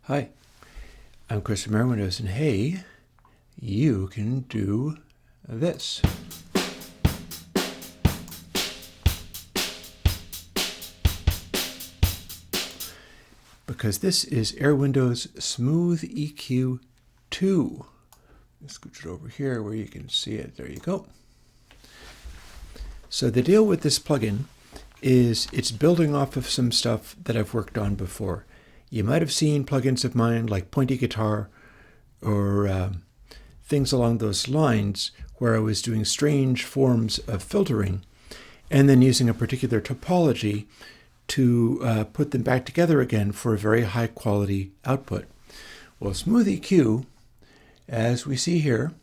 Hi, I'm Chris from Airwindows, and hey, you can do this. Because this is Airwindows SmoothEQ2. Scooch it over here where you can see it. There you go. So the deal with this plugin is it's building off of some stuff that I've worked on before. You might have seen plugins of mine like Pointy Guitar or things along those lines where I was doing strange forms of filtering and then using a particular topology to put them back together again for a very high quality output. Well, SmoothEQ, as we see here,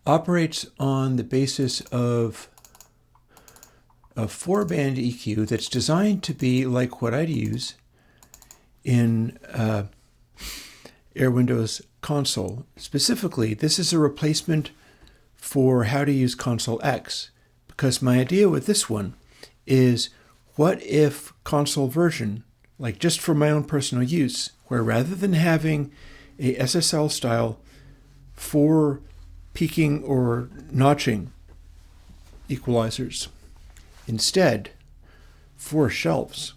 operates on the basis of a 4-band EQ that's designed to be like what I'd use in Airwindows console. Specifically, this is a replacement for how to use ConsoleX, because my idea with this one is, what if console version, like just for my own personal use, where rather than having a SSL style for peaking or notching equalizers, instead 4 shelves.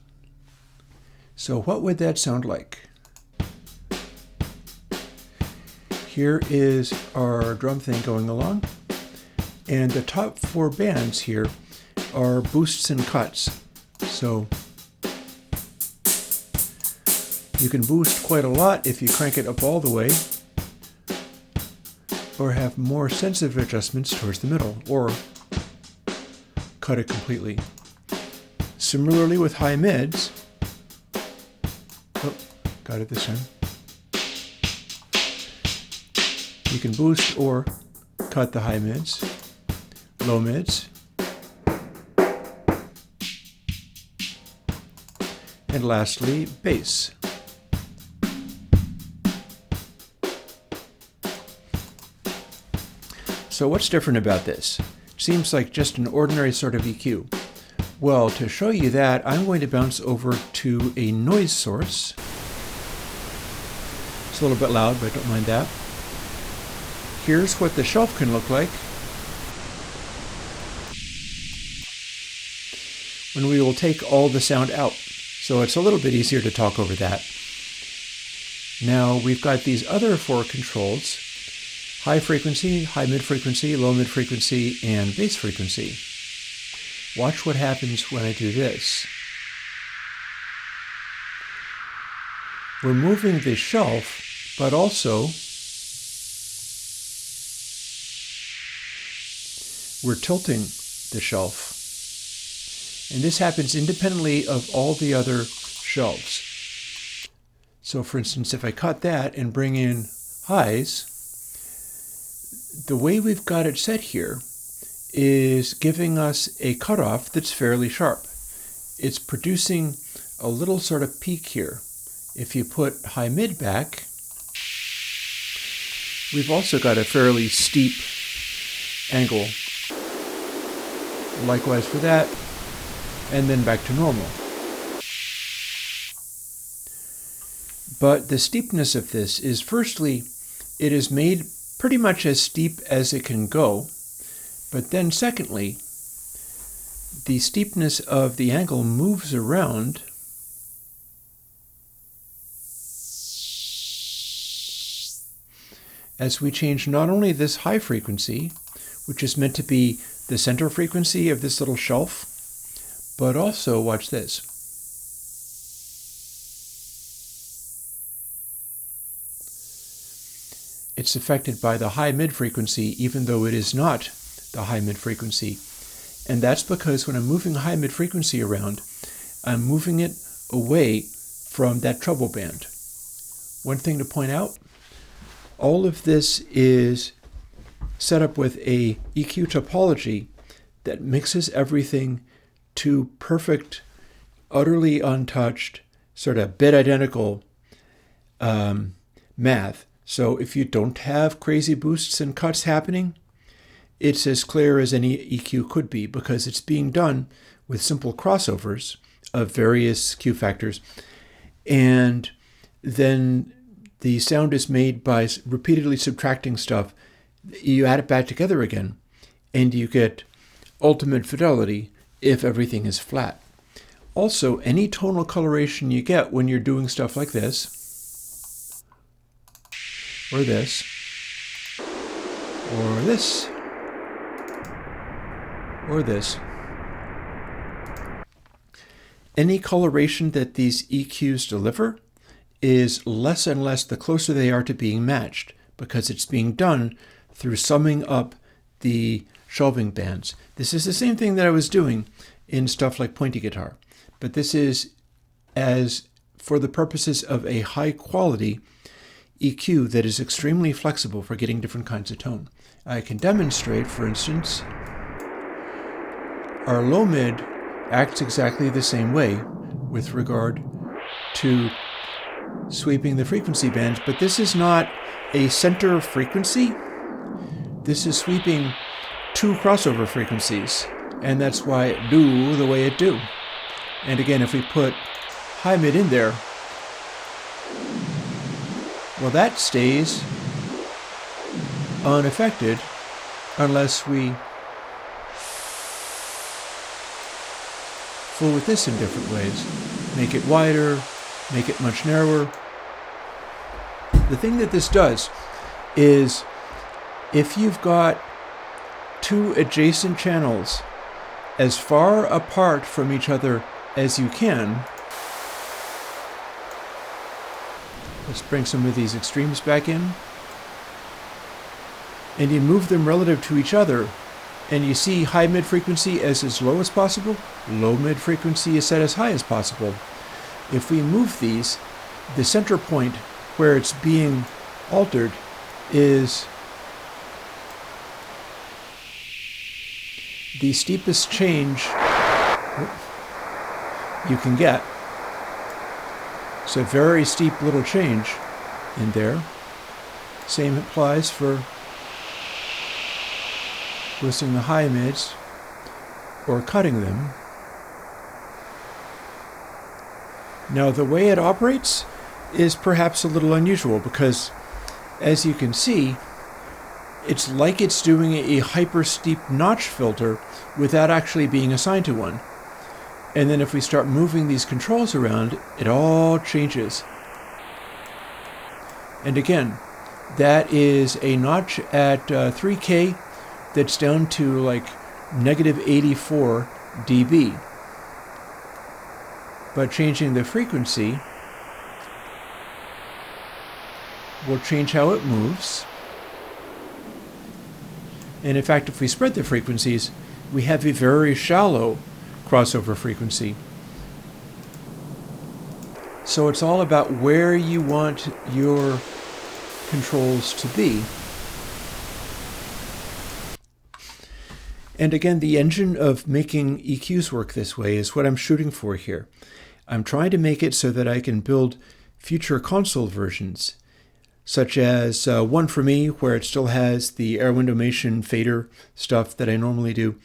So what would that sound like? Here is our drum thing going along, and the top 4 bands here are boosts and cuts. So you can boost quite a lot if you crank it up all the way, or have more sensitive adjustments towards the middle, or cut it completely. Similarly with high mids, got it this time. You can boost or cut the high mids, low mids, and lastly, bass. So what's different about this? Seems like just an ordinary sort of EQ. Well, to show you that, I'm going to bounce over to a noise source. It's a little bit loud, but I don't mind that. Here's what the shelf can look like when we will take all the sound out. So it's a little bit easier to talk over that. Now we've got these other 4 controls: high frequency, high mid frequency, low mid frequency, and bass frequency. Watch what happens when I do this. We're moving the shelf, but also we're tilting the shelf. And this happens independently of all the other shelves. So for instance, if I cut that and bring in highs, the way we've got it set here is giving us a cutoff that's fairly sharp. It's producing a little sort of peak here. If you put high mid back, we've also got a fairly steep angle. Likewise for that, and then back to normal. But the steepness of this is, firstly, it is made pretty much as steep as it can go. But then secondly, the steepness of the angle moves around as we change not only this high frequency, which is meant to be the center frequency of this little shelf, but also, watch this. It's affected by the high mid frequency, even though it is not the high mid frequency. And that's because when I'm moving high mid frequency around, I'm moving it away from that treble band. One thing to point out, all of this is set up with a EQ topology that mixes everything to perfect, utterly untouched, sort of bit identical math. So if you don't have crazy boosts and cuts happening, it's as clear as any EQ could be, because it's being done with simple crossovers of various Q factors and then the sound is made by repeatedly subtracting stuff. You add it back together again, and you get ultimate fidelity if everything is flat. Also, any tonal coloration you get when you're doing stuff like this, or this, or this, or this, any coloration that these EQs deliver is less and less the closer they are to being matched, because it's being done through summing up the shelving bands. This is the same thing that I was doing in stuff like pointy guitar, but this is as for the purposes of a high quality EQ that is extremely flexible for getting different kinds of tone. I can demonstrate, for instance, our low mid acts exactly the same way with regard to sweeping the frequency bands, but this is not a center frequency. This is sweeping two crossover frequencies, and that's why it do the way it do. And again, if we put high mid in there, well, that stays unaffected unless we fool with this in different ways. Make it wider, make it much narrower. The thing that this does is if you've got two adjacent channels as far apart from each other as you can, let's bring some of these extremes back in, and you move them relative to each other, and you see high mid frequency as low as possible, low mid frequency is set as high as possible. If we move these, the center point where it's being altered is the steepest change you can get. It's a very steep little change in there. Same applies for boosting the high mids or cutting them. Now, the way it operates is perhaps a little unusual because, as you can see, it's like it's doing a hyper steep notch filter without actually being assigned to one. And then if we start moving these controls around, it all changes. And again, that is a notch at 3K that's down to like -84 dB. But changing the frequency will change how it moves. And in fact, if we spread the frequencies, we have a very shallow crossover frequency. So it's all about where you want your controls to be. And again, the engine of making EQs work this way is what I'm shooting for here. I'm trying to make it so that I can build future console versions, such as one for me where it still has the Airwindows fader stuff that I normally do,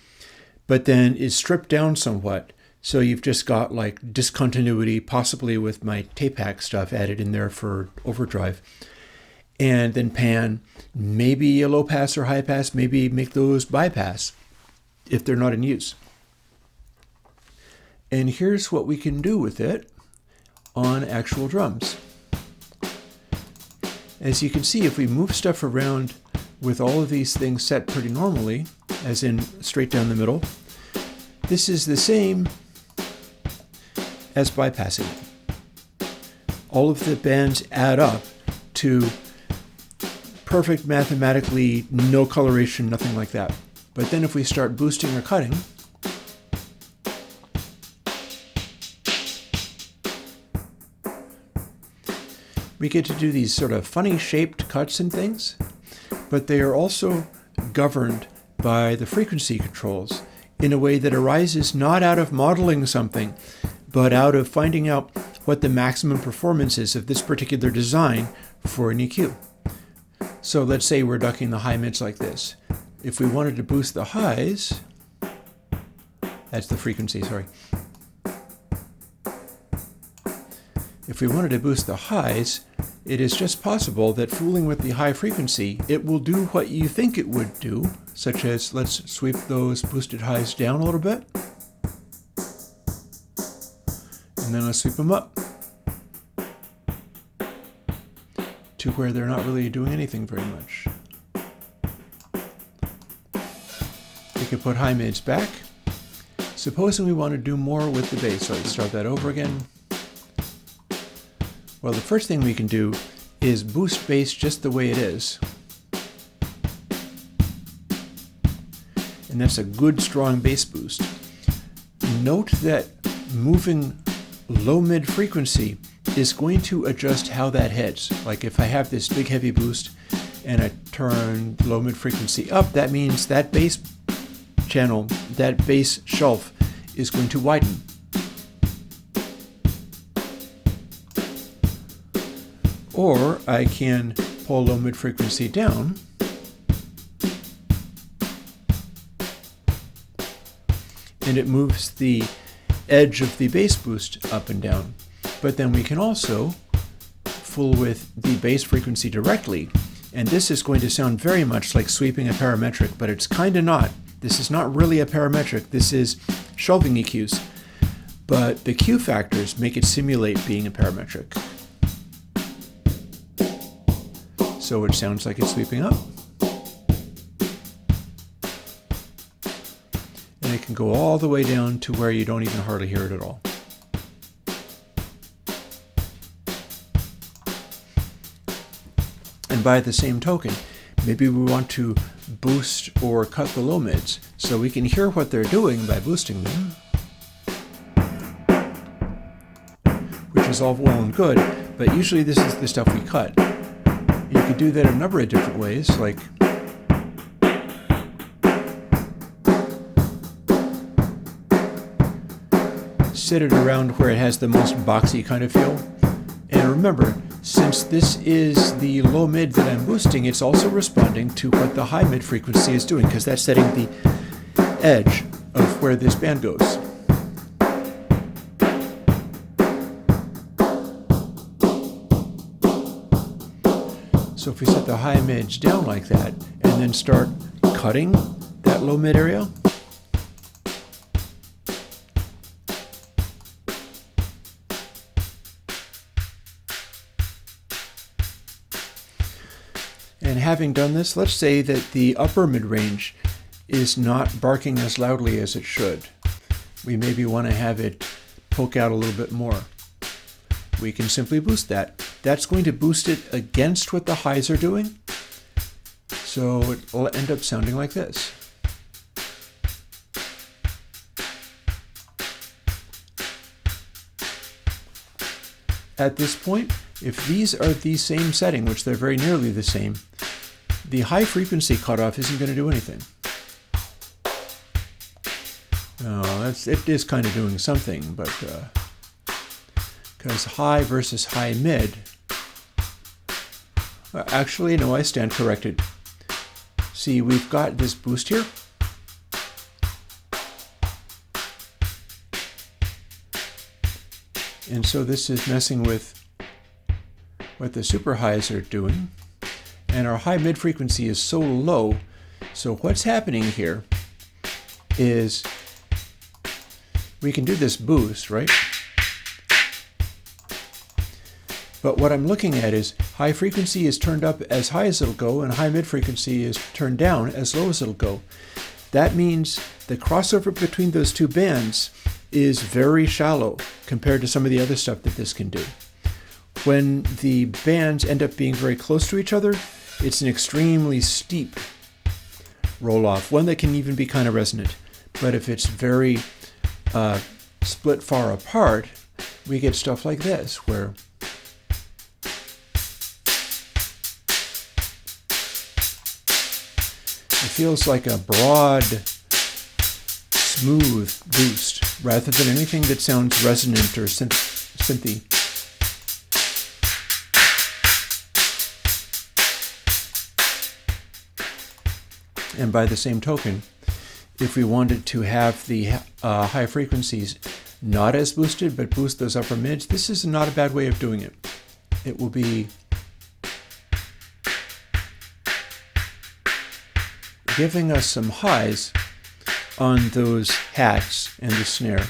but then is stripped down somewhat. So you've just got like discontinuity, possibly with my tape hack stuff added in there for overdrive. And then pan, maybe a low pass or high pass, maybe make those bypass if they're not in use. And here's what we can do with it on actual drums. As you can see, if we move stuff around with all of these things set pretty normally, as in straight down the middle, this is the same as bypassing. All of the bands add up to perfect mathematically, no coloration, nothing like that. But then if we start boosting or cutting, we get to do these sort of funny shaped cuts and things, but they are also governed by the frequency controls in a way that arises not out of modeling something, but out of finding out what the maximum performance is of this particular design for an EQ. So let's say we're ducking the high mids like this. If we wanted to boost the highs, that's the frequency, sorry. if we wanted to boost the highs, it is just possible that fooling with the high frequency, it will do what you think it would do, such as let's sweep those boosted highs down a little bit, and then let's sweep them up to where they're not really doing anything very much. We could put high mids back. Supposing we want to do more with the bass, so let's start that over again. Well, the first thing we can do is boost bass just the way it is. And that's a good strong bass boost. Note that moving low mid frequency is going to adjust how that heads. Like if I have this big heavy boost and I turn low mid frequency up, that means that bass channel, that bass shelf is going to widen. Or I can pull low mid frequency down and it moves the edge of the bass boost up and down. But then we can also fool with the bass frequency directly, and this is going to sound very much like sweeping a parametric, but it's kind of not. This is not really a parametric, this is shelving EQs, but the Q factors make it simulate being a parametric. So it sounds like it's sweeping up. And it can go all the way down to where you don't even hardly hear it at all. And by the same token, maybe we want to boost or cut the low mids so we can hear what they're doing by boosting them, which is all well and good, but usually this is the stuff we cut. You could do that a number of different ways, like set it around where it has the most boxy kind of feel. And remember, since this is the low mid that I'm boosting, it's also responding to what the high mid frequency is doing, because that's setting the edge of where this band goes. So if we set the high mids down like that, and then start cutting that low mid area, and having done this, let's say that the upper mid-range is not barking as loudly as it should. We maybe want to have it poke out a little bit more. We can simply boost that. That's going to boost it against what the highs are doing. So it will end up sounding like this. At this point, if these are the same setting, which they're very nearly the same, the high frequency cutoff isn't going to do anything. It is kind of doing something, but because high versus high mid, actually no, I stand corrected. See, we've got this boost here. And so this is messing with what the super highs are doing. And our high mid frequency is so low. So what's happening here is we can do this boost, right? But what I'm looking at is high frequency is turned up as high as it'll go, and high mid frequency is turned down as low as it'll go. That means the crossover between those two bands is very shallow compared to some of the other stuff that this can do. When the bands end up being very close to each other, it's an extremely steep roll-off, one that can even be kind of resonant. But if it's very split far apart, we get stuff like this, where it feels like a broad, smooth boost, rather than anything that sounds resonant or synthy. And by the same token, if we wanted to have the high frequencies not as boosted, but boost those upper mids, this is not a bad way of doing it. It will be giving us some highs on those hats and the snare,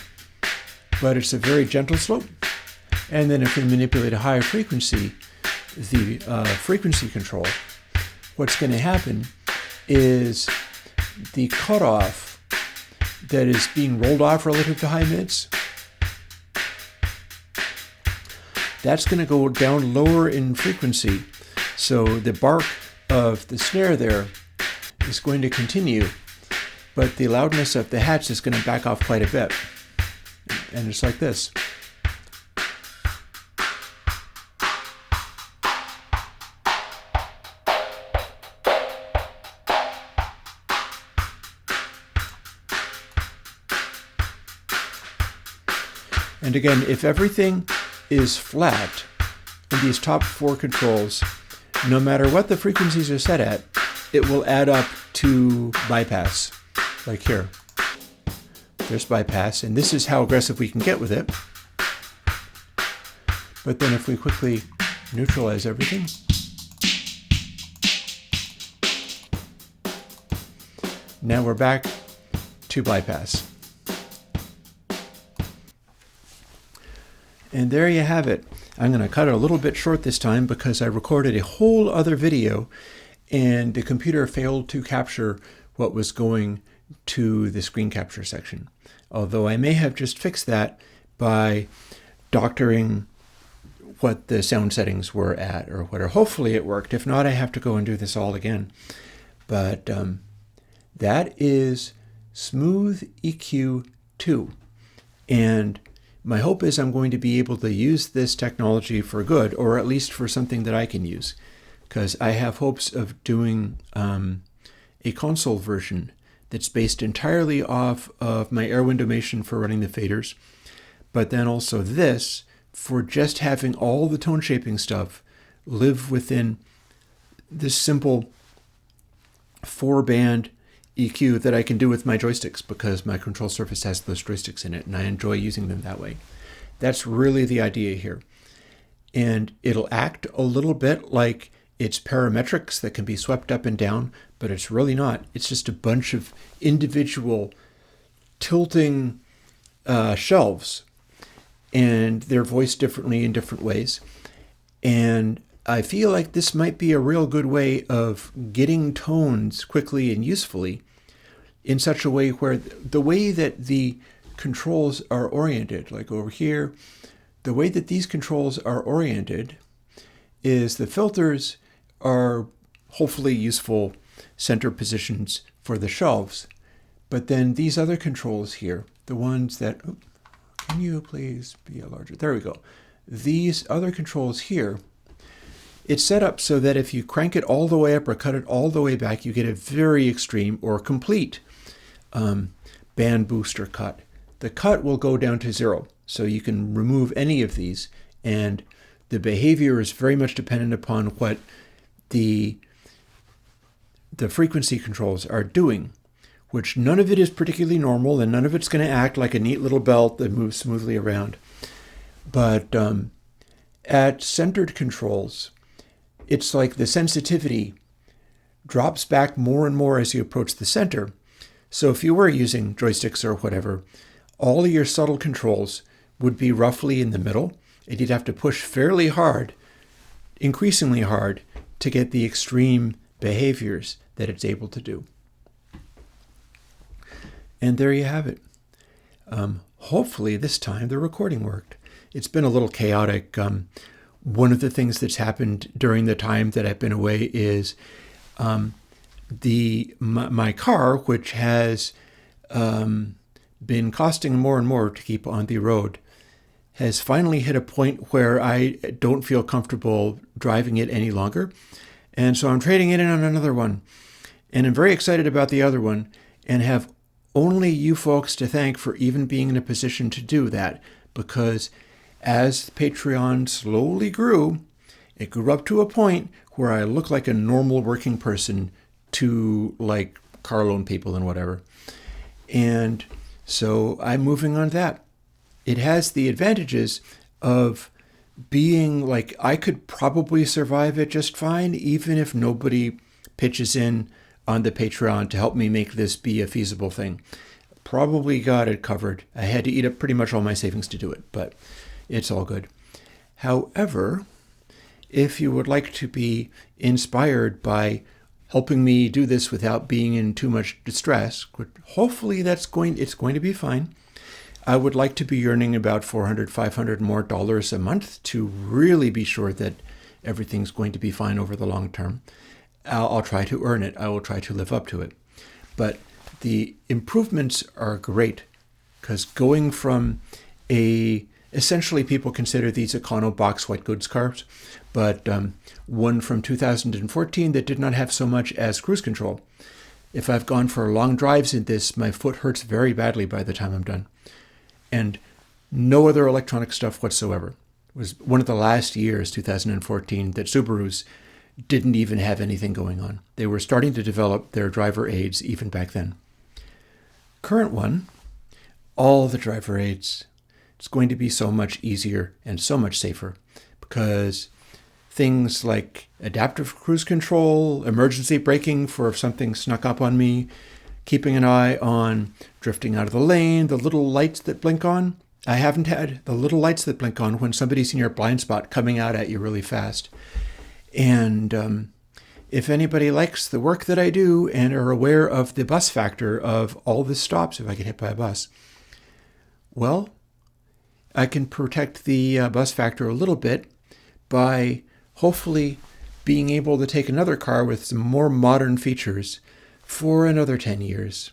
but it's a very gentle slope. And then if we manipulate a higher frequency, the frequency control, what's going to happen is the cutoff that is being rolled off relative to high mids, that's going to go down lower in frequency. So the bark of the snare there is going to continue, but the loudness of the hats is going to back off quite a bit. And it's like this. And again, if everything is flat in these top four controls, no matter what the frequencies are set at, it will add up to bypass, like here. There's bypass, and this is how aggressive we can get with it. But then if we quickly neutralize everything, now we're back to bypass. And there you have it. I'm going to cut it a little bit short this time because I recorded a whole other video and the computer failed to capture what was going to the screen capture section. Although I may have just fixed that by doctoring what the sound settings were at or whatever. Hopefully it worked. If not, I have to go and do this all again. But that is SmoothEQ2. And my hope is I'm going to be able to use this technology for good, or at least for something that I can use, because I have hopes of doing a console version that's based entirely off of my Airwindows for running the faders, but then also this for just having all the tone shaping stuff live within this simple 4-band EQ that I can do with my joysticks, because my control surface has those joysticks in it and I enjoy using them that way. That's really the idea here. And it'll act a little bit like it's parametrics that can be swept up and down, but it's really not. It's just a bunch of individual tilting shelves, and they're voiced differently in different ways. And I feel like this might be a real good way of getting tones quickly and usefully in such a way where the way that the controls are oriented, like over here, the way that these controls are oriented is the filters are hopefully useful center positions for the shelves. But then these other controls here, the ones that, can you please be a larger, there we go. These other controls here, it's set up so that if you crank it all the way up or cut it all the way back, you get a very extreme or complete band booster cut. The cut will go down to 0, so you can remove any of these, and the behavior is very much dependent upon what the frequency controls are doing, which none of it is particularly normal, and none of it's going to act like a neat little belt that moves smoothly around. But at centered controls, it's like the sensitivity drops back more and more as you approach the center. So if you were using joysticks or whatever, all of your subtle controls would be roughly in the middle, and you'd have to push fairly hard, increasingly hard, to get the extreme behaviors that it's able to do. And there you have it. Hopefully this time the recording worked. It's been a little chaotic. One of the things that's happened during the time that I've been away is my car, which has been costing more and more to keep on the road, has finally hit a point where I don't feel comfortable driving it any longer. And so I'm trading it in on another one. And I'm very excited about the other one and have only you folks to thank for even being in a position to do that, because as Patreon slowly grew, it grew up to a point where I look like a normal working person to like car loan people and whatever. And so I'm moving on to that. it has the advantages of being like, I could probably survive it just fine, even if nobody pitches in on the Patreon to help me make this be a feasible thing. Probably got it covered. I had to eat up pretty much all my savings to do it, but it's all good. However, if you would like to be inspired by helping me do this without being in too much distress, hopefully it's going to be fine. I would like to be earning about $400, $500 more a month to really be sure that everything's going to be fine over the long term. I'll try to earn it. I will try to live up to it. But the improvements are great, because going from essentially people consider these Econo box white goods cars, but one from 2014 that did not have so much as cruise control. If I've gone for long drives in this, my foot hurts very badly by the time I'm done. And no other electronic stuff whatsoever. It was one of the last years, 2014, that Subarus didn't even have anything going on. They were starting to develop their driver aids even back then. Current one, all the driver aids. It's going to be so much easier and so much safer, because things like adaptive cruise control, emergency braking for if something snuck up on me, keeping an eye on drifting out of the lane, the little lights that blink on. I haven't had the little lights that blink on when somebody's in your blind spot coming out at you really fast. And if anybody likes the work that I do and are aware of the bus factor of all the stops if I get hit by a bus, well, I can protect the bus factor a little bit by hopefully being able to take another car with some more modern features for another 10 years.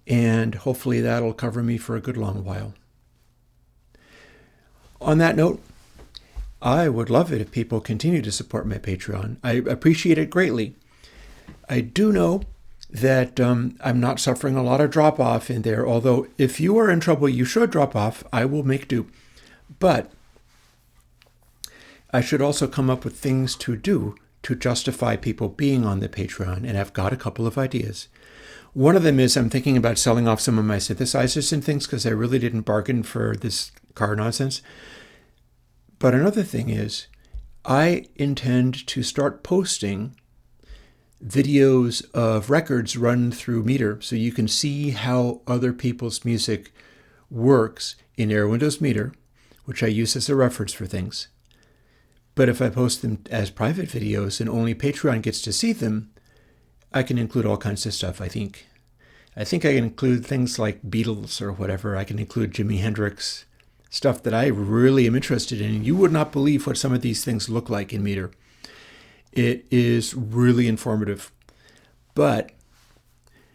And hopefully that'll cover me for a good long while. On that note, I would love it if people continue to support my Patreon. I appreciate it greatly. I do know that I'm not suffering a lot of drop-off in there, although if you are in trouble, you should drop off. I will make do. But I should also come up with things to do to justify people being on the Patreon, and I've got a couple of ideas. One of them is I'm thinking about selling off some of my synthesizers and things because I really didn't bargain for this car nonsense. But another thing is I intend to start posting videos of records run through Meter so you can see how other people's music works in Airwindows Meter, which I use as a reference for things. But if I post them as private videos and only Patreon gets to see them, I can include all kinds of stuff, I think. I think I can include things like Beatles or whatever. I can include Jimi Hendrix, stuff that I really am interested in. You would not believe what some of these things look like in Meter. It is really informative, but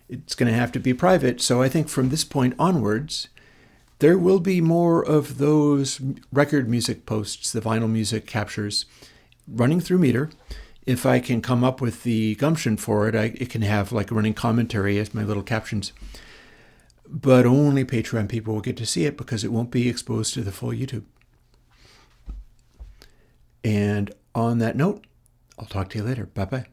it's going to have to be private. So I think from this point onwards, there will be more of those record music posts, the vinyl music captures, running through Meter. If I can come up with the gumption for it, it can have like a running commentary as my little captions. But only Patreon people will get to see it because it won't be exposed to the full YouTube. And on that note, I'll talk to you later. Bye-bye.